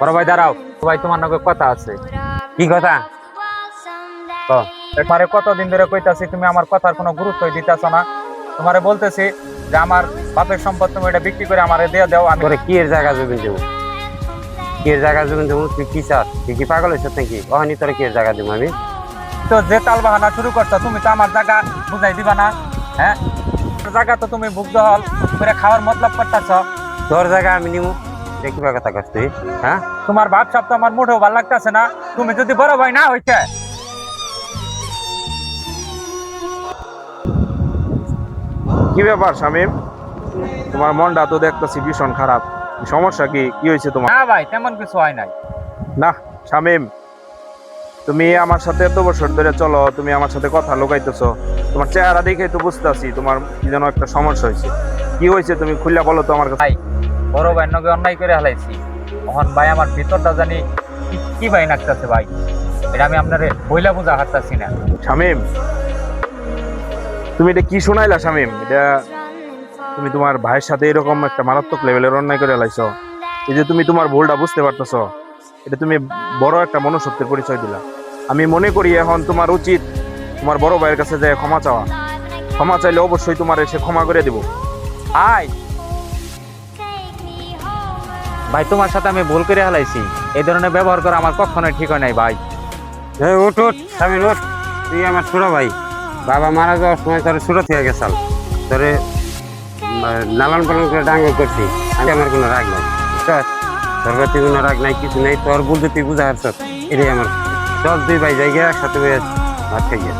বড় ভাই দাঁড়াও, ভাই তোমার নাকি কথা আছে। কি কথা? তোমারে কতদিন ধরে কইতাছি, তুমি আমার কথার কোনো গুরুত্বই দিতেছ না। তোমারে বলতেছি যে আমার বাপের সম্পদ তুমি এটা বিক্রি করে আমারে দিয়ে দাও। আমি তোরে কি এর জায়গা জমিন দেবো? কি এর জায়গা জমিন দেবো? তুই কি চাস? তুই কি পাগল হয়েছিস নাকি? ওখানে তোরে কি এর জায়গা দেবো আমি? তো যে তাল বাহানা শুরু করছো, তুমি তো আমার জায়গা বুঝাই দিবা না। হ্যাঁ, জায়গা তো তুমি ভুগ দহল করে খাওয়ার মতলব করতেছ। তোর জায়গা আমি নিবো? দেখিবা কথা কস তুই? হ্যাঁ, তোমার ভাব সাব তো আমার মোটেও ভালো লাগতেছে না। তুমি যদি বড় ভাই না হইতে। কি ব্যাপার শামিম, তোমার মনটা তো দেখতেছি ভীষণ খারাপ। সমস্যা কি? কি হয়েছে তোমার? না ভাই, তেমন কিছু হয় নাই। না শামিম, তুমি আমার সাথে এত বছর ধরে চলো, তুমি আমার সাথে কথা লুকাইতেছো। তোমার চেহারা দেখে তো বুঝতেছি তোমার কি যেন একটা সমস্যা হয়েছে। কি হয়েছে তুমি খুললা বলো তো আমার কাছে। ভাই, বড় ভাই নগে অন্যায় করে হালাইছি। তখন ভাই আমার ভিতরটা জানি কি ভাই নাকতেছে ভাই। এটা আমি আপনারে বইলা বুঝা হারতাছি না। শামিম, তুমি এটা কি শোনাইলা শামিম? এটা তুমি তোমার ভাইয়ের সাথে এরকম একটা মারাত্মক লেভেলের অন্যায় করে লাইছো। এই যে তুমি তোমার ভুলটা বুঝতে পারতেছো, এটা তুমি বড় একটা মনুষ্যত্বের পরিচয় দিলা। আমি মনে করি এখন তোমার উচিত তোমার বড় ভাইয়ের কাছে যায় ক্ষমা চাওয়া। ক্ষমা চাইলে অবশ্যই তোমার এসে ক্ষমা করে দেবো। ভাই, ভাই তোমার সাথে আমি ভুল করে হালাইছি। এই ধরনের ব্যবহার করা আমার কখনোই ঠিক হয় নাই ভাই। উঠ উঠ স্বামী উঠ। তুই আমার ছোট ভাই। বাবা মারা যাওয়ার সময় তোর ছোট থেকে গেছাল। তোরে লালন পালন করে ডাঙ্গ করছি। আমি আমার কোনো রাগ নাই, বুঝছস? তোর প্রতি কোনো রাগ নাই, কিছু নেই। তোর বলতে তুই বুঝা হারছ, এটাই আমার। চল তুই ভাই জায়গায় একসাথে ভাত খাইয়া।